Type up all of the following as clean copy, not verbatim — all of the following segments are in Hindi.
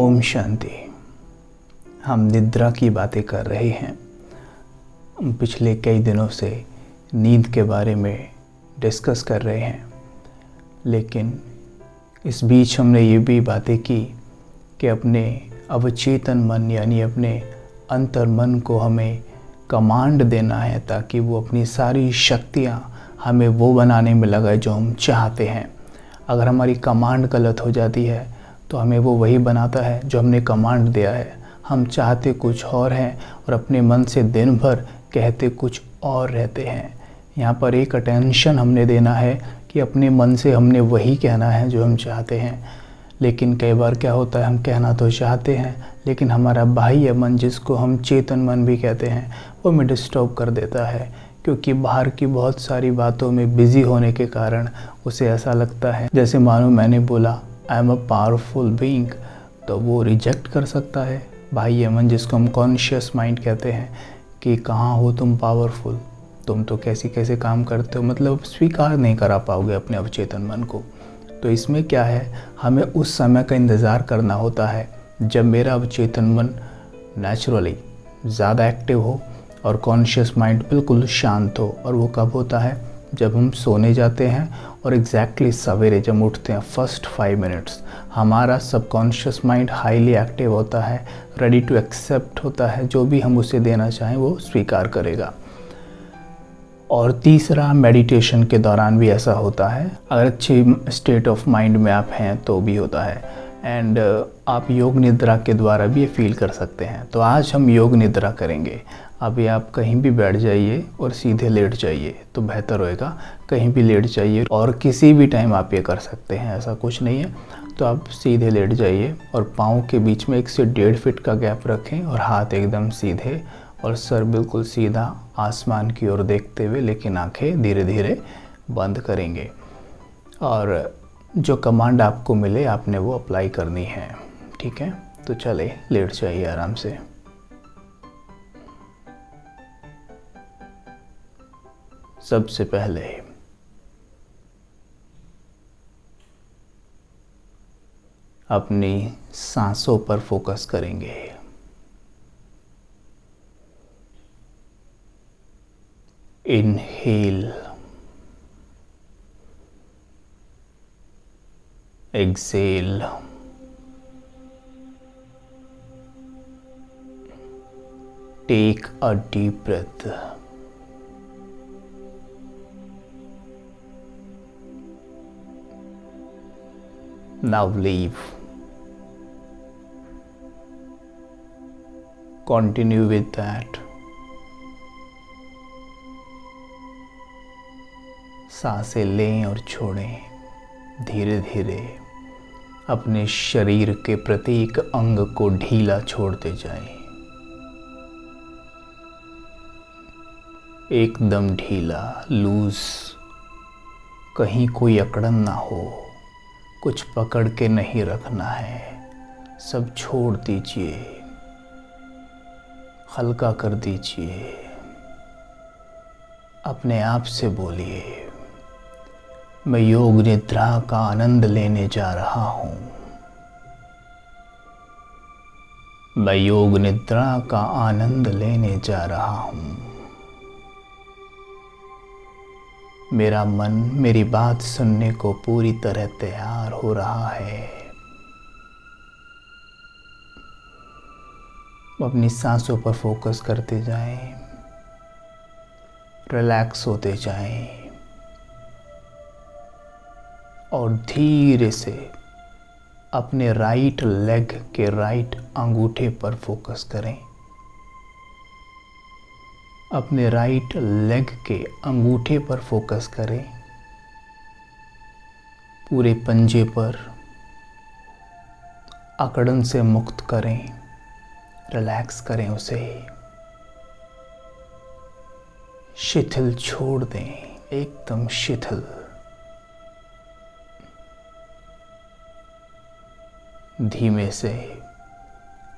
ओम शांति। हम निद्रा की बातें कर रहे हैं। पिछले कई दिनों से नींद के बारे में डिस्कस कर रहे हैं, लेकिन इस बीच हमने ये भी बातें की कि अपने अवचेतन मन यानी अपने अंतर मन को हमें कमांड देना है ताकि वो अपनी सारी शक्तियाँ हमें वो बनाने में लगाए जो हम चाहते हैं। अगर हमारी कमांड गलत हो जाती है तो हमें वो वही बनाता है जो हमने कमांड दिया है। हम चाहते कुछ और हैं और अपने मन से दिन भर कहते कुछ और रहते हैं। यहाँ पर एक अटेंशन हमने देना है कि अपने मन से हमने वही कहना है जो हम चाहते हैं। लेकिन कई बार क्या होता है, हम कहना तो चाहते हैं लेकिन हमारा बाह्य मन, जिसको हम चेतन मन भी कहते हैं, वो हमें डिस्टर्ब कर देता है, क्योंकि बाहर की बहुत सारी बातों में बिज़ी होने के कारण उसे ऐसा लगता है जैसे मानो मैंने बोला आई एम अ पावरफुल बीइंग, तो वो रिजेक्ट कर सकता है। बाह्य मन, जिसको हम कॉन्शियस माइंड कहते हैं, कि कहाँ हो तुम पावरफुल, तुम तो कैसे कैसे काम करते हो, मतलब स्वीकार नहीं करा पाओगे अपने अवचेतन मन को। तो इसमें क्या है, हमें उस समय का इंतज़ार करना होता है जब मेरा अवचेतन मन नेचुरली ज़्यादा एक्टिव हो और कॉन्शियस माइंड बिल्कुल शांत हो। और वो कब होता है, जब हम सोने जाते हैं और एग्जैक्टली सवेरे जब उठते हैं फर्स्ट 5 मिनट्स हमारा सबकॉन्शियस माइंड हाईली एक्टिव होता है, रेडी टू एक्सेप्ट होता है, जो भी हम उसे देना चाहें वो स्वीकार करेगा। और तीसरा, मेडिटेशन के दौरान भी ऐसा होता है, अगर अच्छी स्टेट ऑफ माइंड में आप हैं तो भी होता है। एंड आप योग निद्रा के द्वारा भी ये फील कर सकते हैं। तो आज हम योग निद्रा करेंगे। अभी आप कहीं भी बैठ जाइए और सीधे लेट जाइए तो बेहतर होएगा। कहीं भी लेट जाइए और किसी भी टाइम आप ये कर सकते हैं, ऐसा कुछ नहीं है। तो आप सीधे लेट जाइए और पाँव के बीच में 1 से 1.5 फीट का गैप रखें और हाथ एकदम सीधे और सर बिल्कुल सीधा आसमान की ओर देखते हुए, लेकिन आंखें धीरे धीरे बंद करेंगे। और जो कमांड आपको मिले आपने वो अप्लाई करनी है, ठीक है। तो चले, लेट जाइए आराम से। सबसे पहले अपनी सांसों पर फोकस करेंगे। Inhale, exhale, take a deep breath. Now leave. Continue with that. सांसें लें और छोड़ें धीरे धीरे। अपने शरीर के प्रत्येक अंग को ढीला छोड़ते जाएं, एकदम ढीला, लूज, कहीं कोई अकड़न ना हो, कुछ पकड़ के नहीं रखना है, सब छोड़ दीजिए, हल्का कर दीजिए। अपने आप से बोलिए, मैं योग निद्रा का आनंद लेने जा रहा हूँ। मैं योग निद्रा का आनंद लेने जा रहा हूँ। मेरा मन मेरी बात सुनने को पूरी तरह तैयार हो रहा है। अपनी सांसों पर फोकस करते जाएं, रिलैक्स होते जाएं और धीरे से अपने राइट लेग के राइट अंगूठे पर फोकस करें। अपने राइट लेग के अंगूठे पर फोकस करें, पूरे पंजे पर अकड़न से मुक्त करें, रिलैक्स करें उसे, शिथिल छोड़ दें, एकदम शिथिल। धीमे से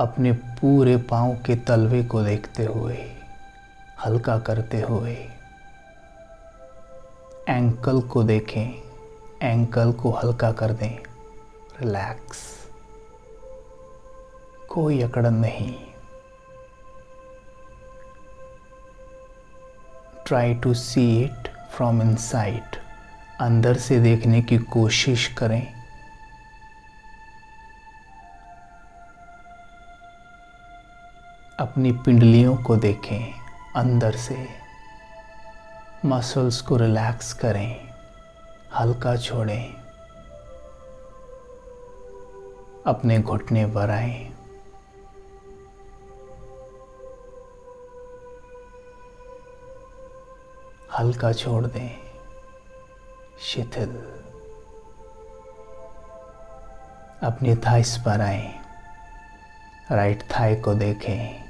अपने पूरे पांव के तलवे को देखते हुए, हल्का करते हुए, एंकल को देखें, एंकल को हल्का कर दें, रिलैक्स। कोई अकड़न नहीं। Try to see it from inside, अंदर से देखने की कोशिश करें। अपनी पिंडलियों को देखें अंदर से। मसल्स को रिलैक्स करें, हल्का छोड़ें। अपने घुटने बढ़ाएं। हल्का छोड़ दें, शिथिल। अपनी थाइस पर आएं, राइट थाई को देखें।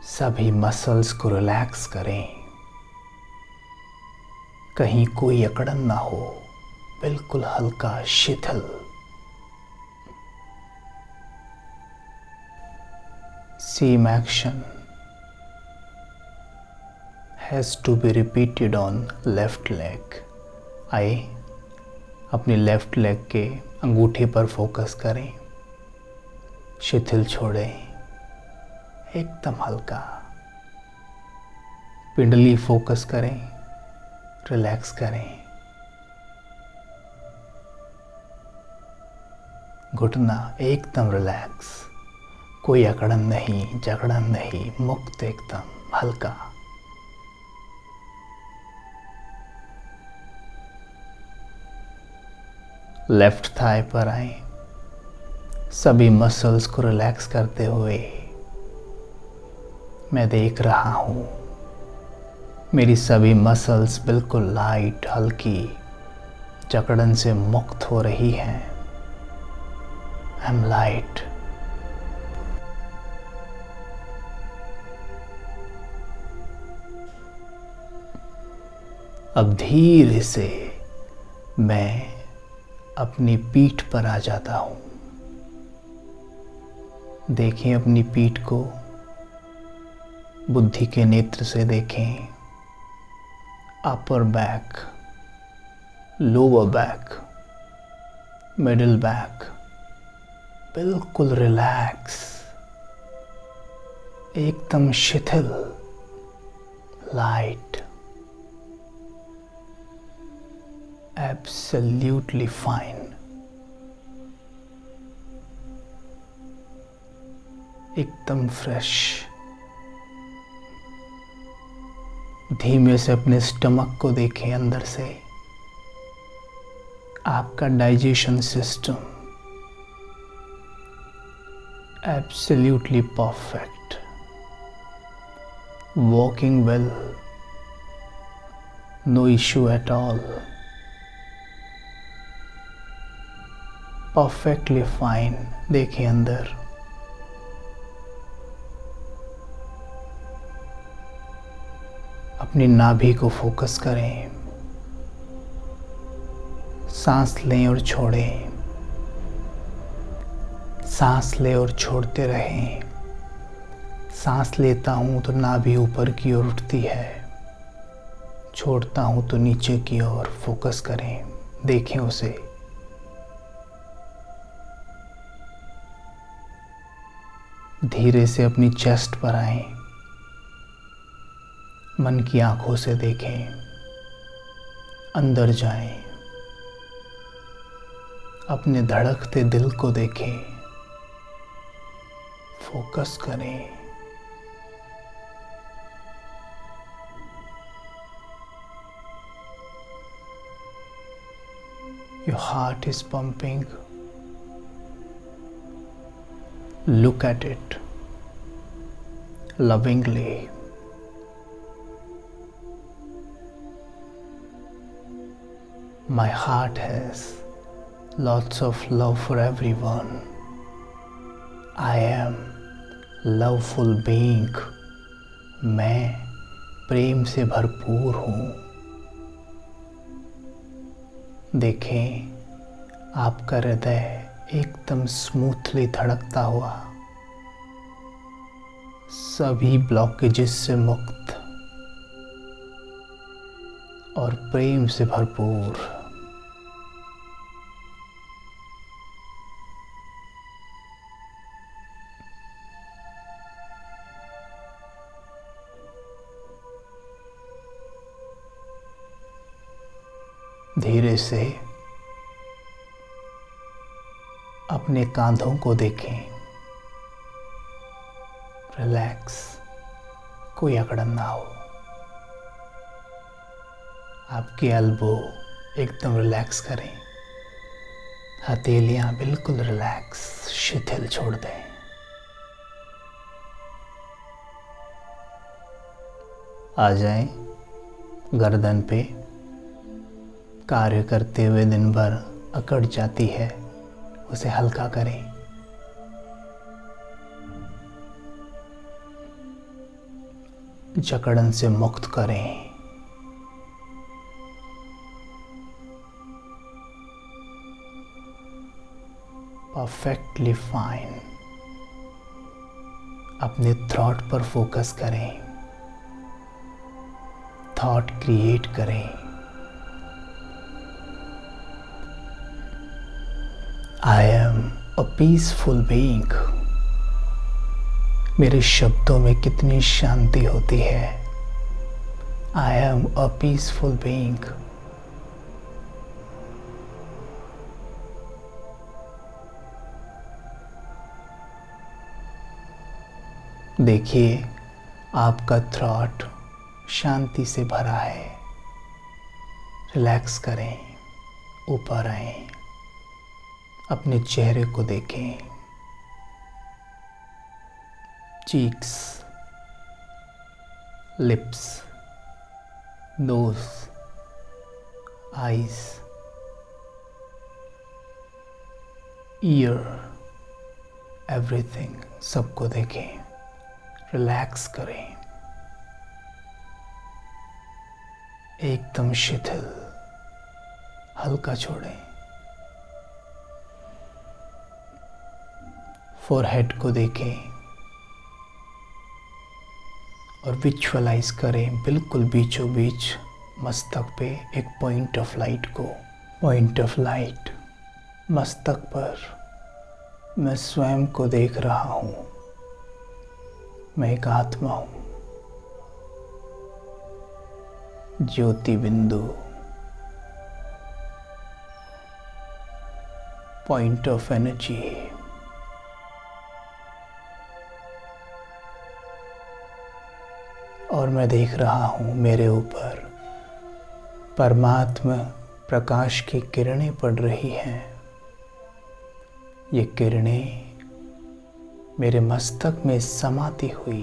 सभी मसल्स को रिलैक्स करें, कहीं कोई अकड़न ना हो, बिल्कुल हल्का शिथिल। Same action has to be repeated on left leg। आए अपनी लेफ्ट लेग के अंगूठे पर फोकस करें, शिथिल छोड़ें, एकदम हल्का। पिंडली फोकस करें, रिलैक्स करें। घुटना एकदम रिलैक्स, कोई अकड़न नहीं, जकड़न नहीं, मुक्त एकदम हल्का। लेफ्ट थाई पर आए, सभी मसल्स को रिलैक्स करते हुए मैं देख रहा हूँ मेरी सभी मसल्स बिल्कुल लाइट, हल्की, जकड़न से मुक्त हो रही हैं। I am light. अब धीरे से मैं अपनी पीठ पर आ जाता हूं। देखें अपनी पीठ को, बुद्धि के नेत्र से देखें। Upper back, lower back, middle back बिल्कुल रिलैक्स, एकदम शिथिल, लाइट, absolutely fine। एकदम फ्रेश। धीमे से अपने स्टमक को देखें अंदर से। आपका digestion system absolutely perfect, working well, no issue at all, perfectly fine. देखें अंदर, अपनी नाभि को फोकस करें। सांस लें और छोड़ें, सांस ले और छोड़ते रहें। सांस लेता हूं तो नाभि ऊपर की ओर उठती है, छोड़ता हूं तो नीचे की ओर। फोकस करें, देखें उसे। धीरे से अपनी चेस्ट पर आएं, मन की आंखों से देखें, अंदर जाएं, अपने धड़कते दिल को देखें, फोकस करें। Your heart is pumping. Look at it lovingly. My heart has lots of love for everyone. I am loveful being. मैं प्रेम से भरपूर हूँ। देखें आपका हृदय एकदम स्मूथली धड़कता हुआ, सभी ब्लॉकेजेस से मुक्त और प्रेम से भरपूर। धीरे से अपने कांधों को देखें। रिलैक्स, कोई अकड़न ना हो। आपके एल्बो एकदम रिलैक्स करें। हथेलियां बिल्कुल रिलैक्स, शिथिल छोड़ दें। आ जाएं गर्दन पे। कार्य करते हुए दिन भर अकड़ जाती है, उसे हल्का करें। जकड़न से मुक्त करें। Perfectly fine. अपने थॉट पर फोकस करें। थॉट क्रिएट करें। आई एम अ पीसफुल बीइंग। मेरे शब्दों में कितनी शांति होती है। आई एम अ पीसफुल बीइंग। देखिए, आपका थॉट शांति से भरा है। रिलैक्स करें, ऊपर आएं, अपने चेहरे को देखें। Cheeks, lips, nose, eyes, ear, everything, सबको देखें। रिलैक्स करें, एकदम शिथिल, हल्का छोड़ें। फोरहेड को देखें और विजुअलाइज करें बिल्कुल बीचों बीच मस्तक पे एक पॉइंट ऑफ लाइट को। पॉइंट ऑफ लाइट मस्तक पर मैं स्वयं को देख रहा हूँ। मैं एक आत्मा हूँ। ज्योति बिंदु, पॉइंट ऑफ एनर्जी। और मैं देख रहा हूँ मेरे ऊपर परमात्मा प्रकाश की किरणें पड़ रही हैं। ये किरणें मेरे मस्तक में समाती हुई,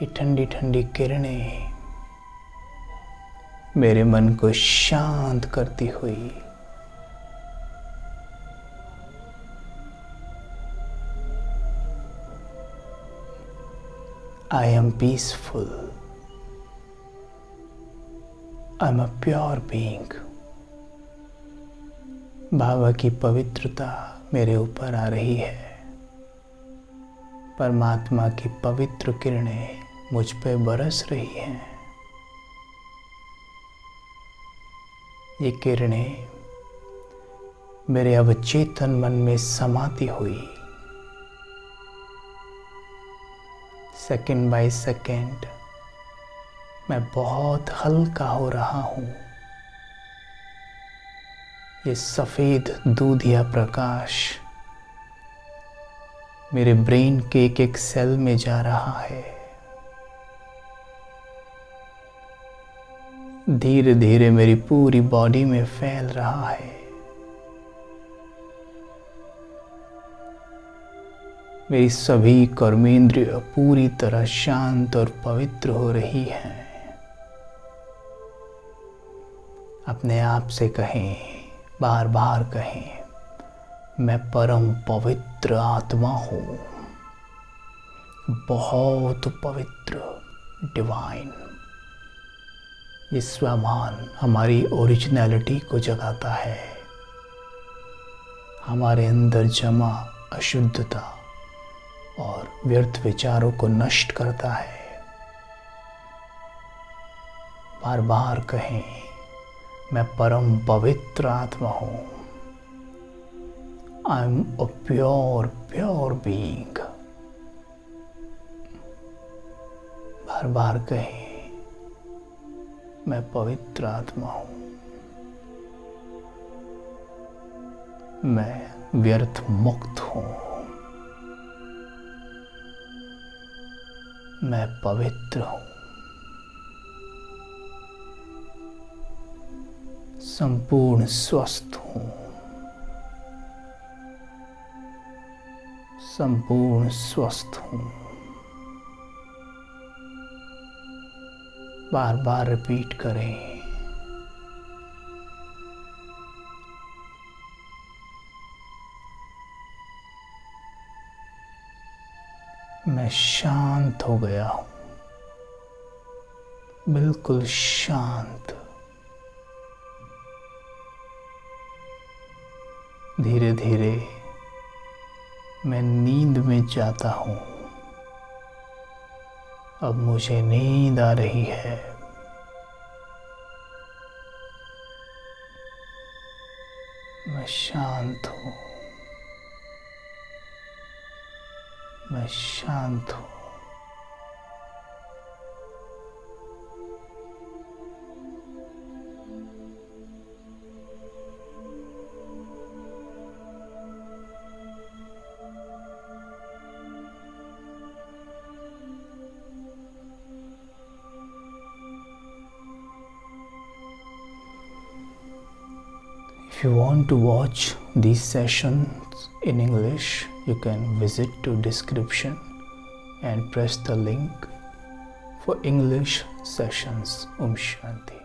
ये ठंडी ठंडी किरणें मेरे मन को शांत करती हुई I am peaceful. I am a pure being. बाबा की पवित्रता मेरे ऊपर आ रही है। परमात्मा की पवित्र किरणें मुझ पे बरस रही हैं। ये किरणें मेरे अवचेतन मन में समाती हुई सेकंड बाय सेकंड मैं बहुत हल्का हो रहा हूँ। ये सफ़ेद दूधिया प्रकाश मेरे ब्रेन के एक एक सेल में जा रहा है। धीरे धीरे मेरी पूरी बॉडी में फैल रहा है। मेरी सभी कर्मेंद्रिय पूरी तरह शांत और पवित्र हो रही हैं। अपने आप से कहें, बार बार कहें, मैं परम पवित्र आत्मा हूँ, बहुत पवित्र, डिवाइन। ये स्वाभिमान हमारी ओरिजिनलिटी को जगाता है, हमारे अंदर जमा अशुद्धता और व्यर्थ विचारों को नष्ट करता है। बार बार कहें, मैं परम पवित्र आत्मा हूँ। I am a pure being. बार बार कहें, मैं पवित्र आत्मा हूँ। मैं व्यर्थ मुक्त हूँ। मैं पवित्र हूँ। संपूर्ण स्वस्थ हूँ। संपूर्ण स्वस्थ हूँ। बार बार रिपीट करें। मैं शांत हो गया हूँ, बिल्कुल शांत। धीरे धीरे मैं नींद में जाता हूँ। अब मुझे नींद आ रही है। मैं शांत हूँ। मैं शांत हूँ। If you want to watch these sessions in English, you can visit to description and press the link for English sessions. Om Shanti.